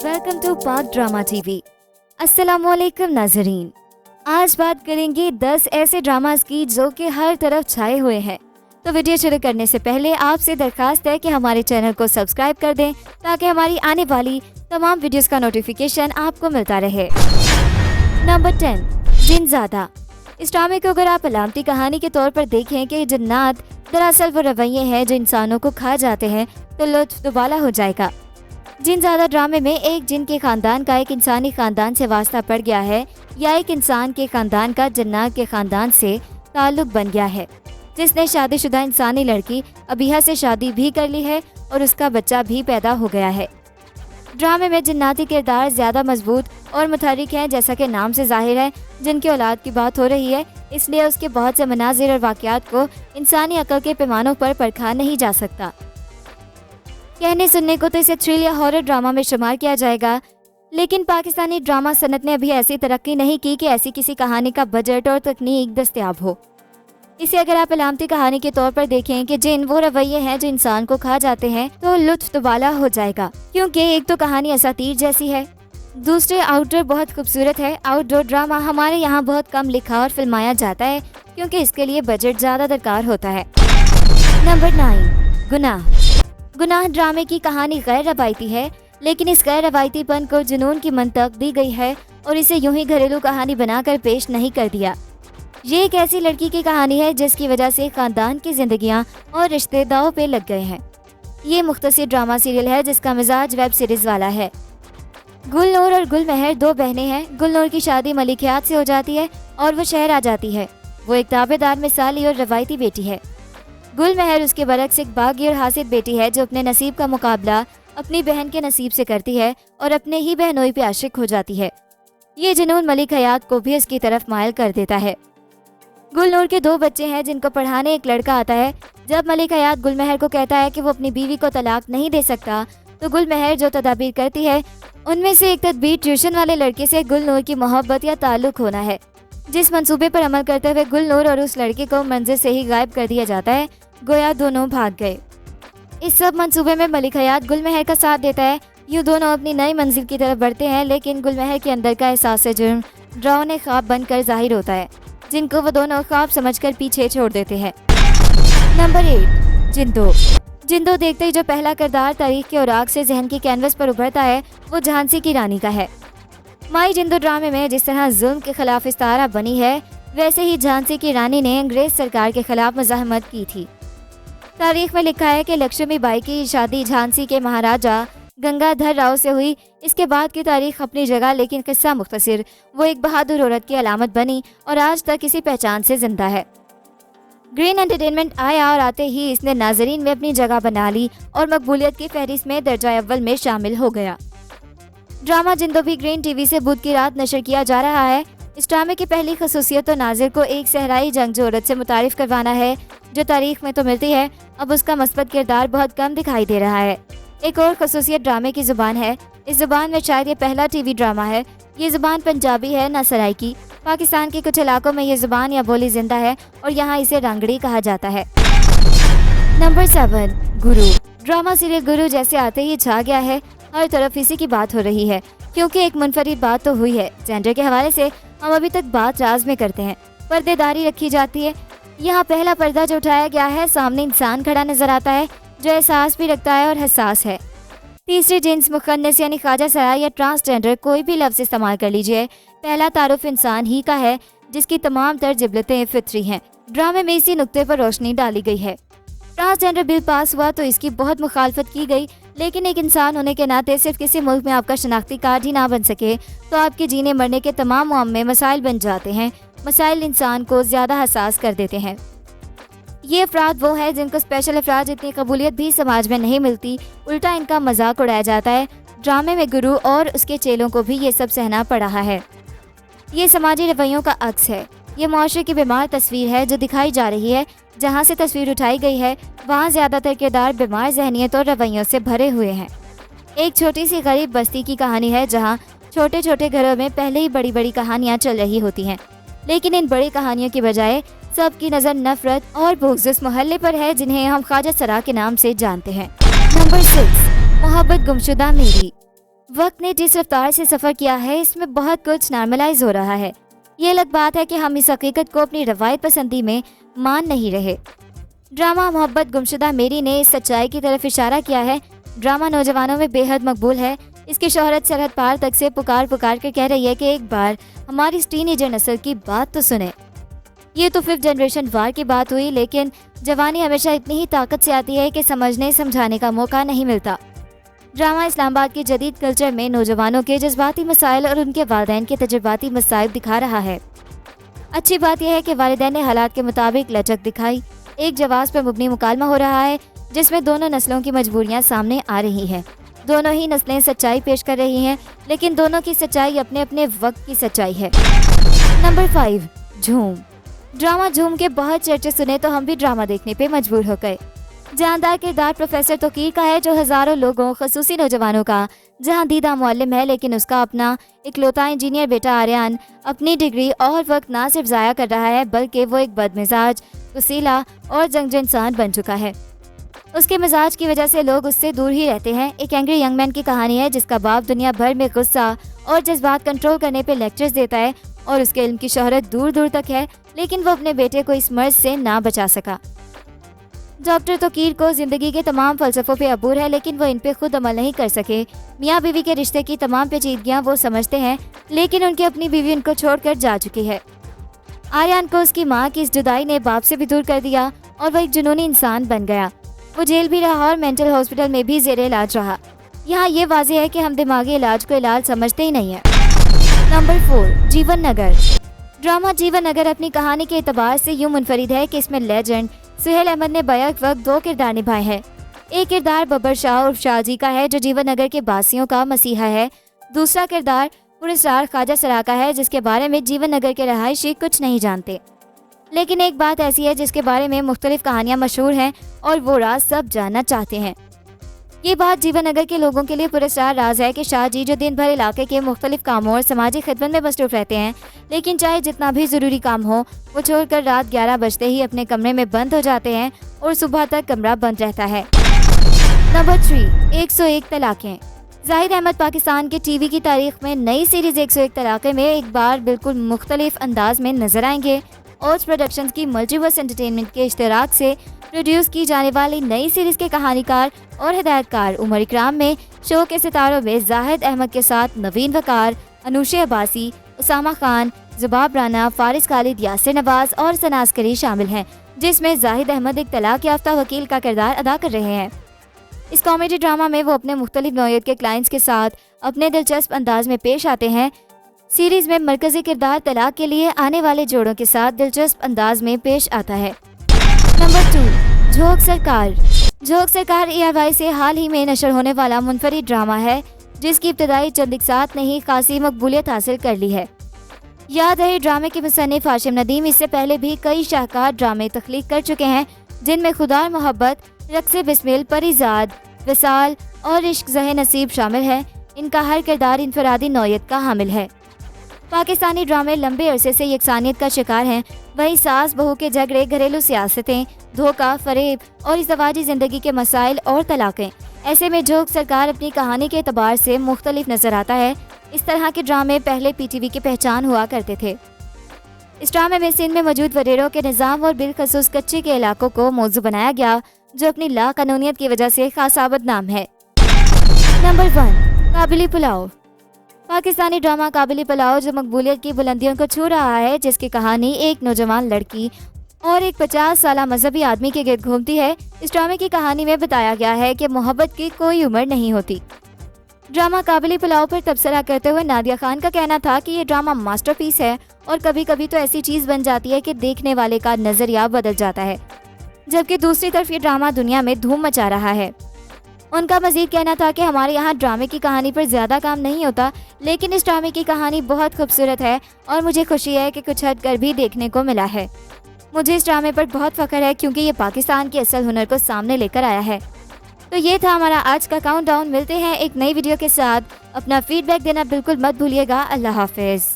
Welcome to पाक drama TV. अस्सलामुअलैकुम नाजरीन, आज बात करेंगे 10 ऐसे ड्रामास की जो कि हर तरफ छाए हुए हैं। तो वीडियो शुरू करने से पहले आपसे दरखास्त है कि हमारे चैनल को सब्सक्राइब कर दें ताकि हमारी आने वाली तमाम वीडियोस का नोटिफिकेशन आपको मिलता रहे। नंबर 10, जिनज़ादा। इस ड्रामे को अगर आप अलामती कहानी के तौर पर देखें कि जन्नात दरअसल वो रवैये हैं जो इंसानों को खा जाते हैं तो लुत्फ दुबाला हो जाएगा। जिनज़ादा ड्रामे में एक जिन के खानदान का एक इंसानी खानदान से वास्ता पड़ गया है या एक इंसान के खानदान का जन्नात के खानदान से ताल्लुक बन गया है, जिसने शादीशुदा इंसानी लड़की अबीहा से शादी भी कर ली है और उसका बच्चा भी पैदा हो गया है। ड्रामे में जन्नाती किरदार ज़्यादा मजबूत और मुतहर्रिक हैं, जैसा कि नाम से जाहिर है जिनकी औलाद की बात हो रही है, इसलिए उसके बहुत से मनाजिर और वाक़यात को इंसानी अक्ल के पैमानों पर परखा नहीं जा सकता। कहने सुनने को तो इसे थ्रिल या हॉरर ड्रामा में शुमार किया जाएगा, लेकिन पाकिस्तानी ड्रामा सनत ने अभी ऐसी तरक्की नहीं की कि ऐसी किसी कहानी का बजट और तकनीक दस्तयाब हो। इसे अगर आप अलामती कहानी के तौर पर देखें कि जिन वो रवैये हैं जो इंसान को खा जाते हैं तो लुत्फ दुबाला हो जाएगा, क्योंकि एक तो कहानी असातीर जैसी है, दूसरे आउटडोर बहुत खूबसूरत है। आउटडोर ड्रामा हमारे यहाँ बहुत कम लिखा और फिल्माया जाता है क्योंकि इसके लिए बजट ज़्यादा दरकार होता है। नंबर 9, गुनाह। गुनाह ड्रामे की कहानी गैर रवायती है, लेकिन इस गैर रवायतीपन को जुनून की मंतक दी गई है और इसे यूं ही घरेलू कहानी बनाकर पेश नहीं कर दिया। ये एक ऐसी लड़की की कहानी है जिसकी वजह से खानदान की जिंदगियां और रिश्ते दांव पे लग गए हैं। ये मुख्तसर ड्रामा सीरियल है जिसका मिजाज वेब सीरीज वाला है। गुलनूर और गुलमहर दो बहनें हैं। गुलनूर की शादी मलिक हयात से हो जाती है और वो शहर आ जाती है। वो एक ताबेदार मिसाली और रवायती बेटी है। गुलमहर उसके बरक्स एक बागी और हासिद बेटी है जो अपने नसीब का मुकाबला अपनी बहन के नसीब से करती है और अपने ही बहनोई पे आशिक हो जाती है। ये जुनून मलिक हयात को भी उसकी तरफ मायल कर देता है। गुलनूर के 2 बच्चे हैं जिनको पढ़ाने एक लड़का आता है। जब मलिक हयात गुलमहर को कहता है कि वो अपनी बीवी को तलाक नहीं दे सकता तो गुलमहर जो तदाबीर करती है उनमें से एक तदबीर ट्यूशन वाले लड़के से गुलनूर की मोहब्बत या ताल्लुक होना है, जिस मंसूबे पर अमल करते हुए गुलनूर और उस लड़के को मंजिल से ही गायब कर दिया जाता है, गोया दोनों भाग गए। इस सब मंसूबे में मलिक हयात गुलमहर का साथ देता है। यूँ दोनों अपनी नई मंजिल की तरफ बढ़ते हैं, लेकिन गुलमहर के अंदर का एहसास जुर्म डरावने ख्वाब बनकर जाहिर होता है, जिनको वो दोनों ख्वाब समझकर पीछे छोड़ देते हैं। नंबर 8, जिंदो। जिंदो देखते ही जो पहला किरदार तारीख के औराक से जहन की कैनवस पर उभरता है वो झांसी की रानी का है। माई जिंदो ड्रामे में जिस तरह जुल्म के खिलाफ इस्तारा बनी है, वैसे ही झांसी की रानी ने अंग्रेज सरकार के खिलाफ मज़ाहमत की थी। तारीख में लिखा है कि लक्ष्मी बाई की शादी झांसी के महाराजा गंगाधर राव से हुई। इसके बाद की तारीख अपनी जगह, लेकिन किस्सा मुख्तसर, वो एक बहादुर औरत की अलामत बनी और आज तक इसी पहचान से जिंदा है। ग्रीन एंटरटेनमेंट आया और आते ही इसने नाजरीन में अपनी जगह बना ली और मकबूलियत की फहरिस्त में दर्जा अव्वल में शामिल हो गया। ड्रामा जिंदो भी ग्रीन टीवी से बुध की रात नशर किया जा रहा है। इस ड्रामे की पहली खसूसियत तो नाजिर को एक सहराई जंगजू औरत से मुतारिफ करवाना है जो तारीख में तो मिलती है, अब उसका मस्बत किरदार बहुत कम दिखाई दे रहा है। एक और खसूसियत ड्रामे की ज़ुबान है। इस ज़ुबान में शायद ये पहला टीवी ड्रामा है। ये ज़ुबान पंजाबी है, न सराइकी। पाकिस्तान के कुछ इलाकों में ये ज़ुबान या बोली जिंदा है और यहाँ इसे रांगड़ी कहा जाता है। नंबर 7, गुरु। ड्रामा सीरियल गुरु जैसे आते ही छा गया है, हर तरफ इसी की बात हो रही है, क्योंकि एक मुनफरिद बात तो हुई है। जेंडर के हवाले से हम अभी तक बात राज में करते हैं, पर्देदारी रखी जाती है। यहाँ पहला पर्दा जो उठाया गया है, सामने इंसान खड़ा नजर आता है जो एहसास भी रखता है और हसास है। तीसरी जिन्स मुखन्नस यानी ख्वाजा सराय या ट्रांसजेंडर, कोई भी लफ्ज़ इस्तेमाल कर लीजिए, पहला तारुफ इंसान ही का है जिसकी तमाम तर जिबलतें फितरी हैं। ड्रामे में इसी नुक्ते पर रोशनी डाली गई है। ट्रांसजेंडर बिल पास हुआ तो इसकी बहुत मुखालफत की गई, लेकिन एक इंसान होने के नाते सिर्फ किसी मुल्क में आपका शनाख्ती कार्ड ही ना बन सके तो आपके जीने मरने के तमाम मामले मसाइल बन जाते हैं। मसाइल इंसान को ज़्यादा हसास कर देते हैं। ये अफराद वो है जिनको स्पेशल अफराद इतनी कबूलियत भी समाज में नहीं मिलती, उल्टा इनका मजाक उड़ाया जाता है। ड्रामे में गुरु और उसके चेलों को भी ये सब सहना पड़ा है। ये समाजी रवैयों का अक्स है। ये मुआशरे की बीमार तस्वीर है जो दिखाई जा रही है। जहाँ से तस्वीर उठाई गई है वहाँ ज़्यादातर किरदार बीमार जहनियत और रवैयों से भरे हुए हैं। एक छोटी सी गरीब बस्ती की कहानी है जहाँ छोटे छोटे घरों में पहले ही बड़ी बड़ी कहानियाँ चल रही होती हैं, लेकिन इन बड़ी कहानियों की बजाय सबकी नज़र नफरत और बुग़्ज़ उस मोहल्ले पर है जिन्हें हम ख्वाजा सरा के नाम से जानते हैं। नंबर 6, मोहब्बत गुमशुदा मेरी। وقت نے جس رفتار سے سفر کیا ہے اس میں بہت کچھ نارملائز ہو رہا ہے۔ یہ الگ بات ہے کہ ہم اس حقیقت کو اپنی روایت پسندی میں مان نہیں رہے۔ ڈرامہ محبت گمشدہ میری نے اس سچائی کی طرف اشارہ کیا ہے۔ ڈرامہ نوجوانوں میں بے حد مقبول ہے۔ اس کی شہرت سرحد پار تک سے پکار کر کہہ رہی ہے کہ ایک بار ہماری ٹین ایجر نسل کی بات تو سنیں۔ یہ تو 5th جنریشن وار کی بات ہوئی، لیکن جوانی ہمیشہ اتنی ہی طاقت سے آتی ہے کہ سمجھنے سمجھانے کا موقع نہیں ملتا۔ ڈرامہ اسلام آباد کے جدید کلچر میں نوجوانوں کے جذباتی مسائل اور ان کے والدین کے تجرباتی مصائب دکھا رہا ہے۔ اچھی بات یہ ہے کہ والدین نے حالات کے مطابق لچک دکھائی۔ ایک جواز پر مبنی مکالمہ ہو رہا ہے جس میں دونوں نسلوں کی مجبوریاں سامنے آ رہی ہیں۔ دونوں ہی نسلیں سچائی پیش کر رہی ہیں، لیکن دونوں کی سچائی اپنے اپنے وقت کی سچائی ہے۔ نمبر 5، جھوم۔ ڈرامہ جھوم کے بہت چرچے سنے تو ہم بھی ڈرامہ دیکھنے پہ مجبور ہو گئے۔ جاندار کردار پروفیسر توقیر کا ہے، جو ہزاروں لوگوں خصوصی نوجوانوں کا جہاں دیدہ معلم ہے، لیکن اس کا اپنا اکلوتا انجینئر بیٹا آریان اپنی ڈگری اور وقت نہ صرف ضائع کر رہا ہے بلکہ وہ ایک بد مزاج، وسیلہ اور جنگجو انسان بن چکا ہے۔ اس کے مزاج کی وجہ سے لوگ اس سے دور ہی رہتے ہیں۔ ایک اینگری ینگ مین کی کہانی ہے جس کا باپ دنیا بھر میں غصہ اور جذبات کنٹرول کرنے پہ لیکچرز دیتا ہے اور اس کے علم کی شہرت دور دور تک ہے، لیکن وہ اپنے بیٹے کو اس مرض سے نہ بچا سکا۔ ڈاکٹر توقیر کو زندگی کے تمام فلسفوں پہ عبور ہے، لیکن وہ ان پہ خود عمل نہیں کر سکے۔ میاں بیوی کے رشتے کی تمام پیچیدگیاں وہ سمجھتے ہیں، لیکن ان کی اپنی بیوی ان کو چھوڑ کر جا چکی ہے۔ آریان کو اس کی ماں کی اس جدائی نے باپ سے بھی دور کر دیا اور وہ ایک جنونی انسان بن گیا۔ وہ جیل بھی رہا اور مینٹل ہاسپٹل میں بھی زیر علاج رہا۔ یہاں یہ واضح ہے کہ ہم دماغی علاج کو علاج سمجھتے ہی نہیں ہیں۔ نمبر 4، جیون نگر۔ ڈرامہ جیون نگر اپنی کہانی کے اعتبار سے یوں منفرد ہے کہ اس میں لیجنڈ سہیل احمد نے بیک وقت 2 کردار نبھائے ہیں۔ ایک کردار ببر شاہ عرف شاہ جی کا ہے جو جیون نگر کے باسیوں کا مسیحا ہے۔ دوسرا کردار پراسرار خواجہ سرا کا ہے جس کے بارے میں جیون نگر کے رہائشی کچھ نہیں جانتے، لیکن ایک بات ایسی ہے جس کے بارے میں مختلف کہانیاں مشہور ہیں اور وہ راز سب جاننا چاہتے ہیں۔ یہ بات جیون نگر کے لوگوں کے لیے پراسرار راز ہے کہ شاہ جی جو دن بھر علاقے کے مختلف کاموں اور سماجی خدمت میں مصروف رہتے ہیں، لیکن چاہے جتنا بھی ضروری کام ہو وہ چھوڑ کر رات 11 بجتے ہی اپنے کمرے میں بند ہو جاتے ہیں اور صبح تک کمرہ بند رہتا ہے۔ نمبر 3، 101 طلاقیں۔ زاہد احمد پاکستان کے ٹی وی کی تاریخ میں نئی سیریز 101 طلاقیں میں ایک بار بالکل مختلف انداز میں نظر آئیں گے۔ اوج پروڈکشنز کی ملٹی ورس انٹرٹینمنٹ کے اشتراک سے پروڈیوس کی جانے والی نئی سیریز کے کہانی کار اور ہدایت کار عمر اکرام میں شو کے ستاروں میں زاہد احمد کے ساتھ نوین وقار، انوشے عباسی، اسامہ خان، زباب رانا، فارس خالد، یاسر نواز اور ثنا عسکری شامل ہیں، جس میں زاہد احمد ایک طلاق یافتہ وکیل کا کردار ادا کر رہے ہیں۔ اس کامیڈی ڈرامہ میں وہ اپنے مختلف نوعیت کے کلائنٹس کے ساتھ اپنے دلچسپ انداز میں پیش آتے ہیں۔ سیریز میں مرکزی کردار طلاق کے لیے آنے والے جوڑوں کے ساتھ دلچسپ انداز میں پیش آتا ہے۔ نمبر 2، جھوک سرکار۔ جھوک سرکار ERY سے حال ہی میں نشر ہونے والا منفرد ڈرامہ ہے جس کی ابتدائی چند اقساط نے ہی خاصی مقبولیت حاصل کر لی ہے۔ یاد رہے ڈرامے کے مصنف ہاشم ندیم اس سے پہلے بھی کئی شاہکار ڈرامے تخلیق کر چکے ہیں جن میں خدا اور محبت، رقص بسمل، پریزاد، وصال اور عشق زہ نصیب شامل ہے۔ ان کا ہر کردار انفرادی نوعیت کا حامل ہے۔ پاکستانی ڈرامے لمبے عرصے سے یکسانیت کا شکار ہیں، وہی ساس بہو کے جھگڑے، گھریلو سیاستیں، دھوکہ، فریب اور ازدواجی زندگی کے مسائل اور طلاقیں۔ ایسے میں جھوک سرکار اپنی کہانی کے اعتبار سے مختلف نظر آتا ہے۔ اس طرح کے ڈرامے پہلے PTV کی پہچان ہوا کرتے تھے۔ اس ڈرامے میں سندھ میں موجود وریروں کے نظام اور بالخصوص کچی کے علاقوں کو موضوع بنایا گیا جو اپنی لا قانونیت کی وجہ سے خاصا بدنام ہے۔ نمبر 1، قابلی پلاؤ۔ پاکستانی ڈرامہ قابلی پلاؤ جو مقبولیت کی بلندیوں کو چھو رہا ہے، جس کی کہانی ایک نوجوان لڑکی اور ایک 50 سالہ مذہبی آدمی کے گرد گھومتی ہے۔ اس ڈرامے کی کہانی میں بتایا گیا ہے کہ محبت کی کوئی عمر نہیں ہوتی۔ ڈرامہ قابلی پلاؤ پر تبصرہ کرتے ہوئے نادیہ خان کا کہنا تھا کہ یہ ڈرامہ ماسٹر پیس ہے اور کبھی کبھی تو ایسی چیز بن جاتی ہے کہ دیکھنے والے کا نظریہ بدل جاتا ہے، جبکہ دوسری طرف یہ ڈرامہ دنیا میں دھوم مچا رہا ہے۔ ان کا مزید کہنا تھا کہ ہمارے یہاں ڈرامے کی کہانی پر زیادہ کام نہیں ہوتا، لیکن اس ڈرامے کی کہانی بہت خوبصورت ہے اور مجھے خوشی ہے کہ کچھ ہٹ کر بھی دیکھنے کو ملا ہے۔ مجھے اس ڈرامے پر بہت فخر ہے کیونکہ یہ پاکستان کے اصل ہنر کو سامنے لے کر آیا ہے۔ تو یہ تھا ہمارا آج کا کاؤنٹ ڈاؤن۔ ملتے ہیں ایک نئی ویڈیو کے ساتھ۔ اپنا فیڈ بیک دینا بالکل مت بھولیے گا۔ اللہ حافظ۔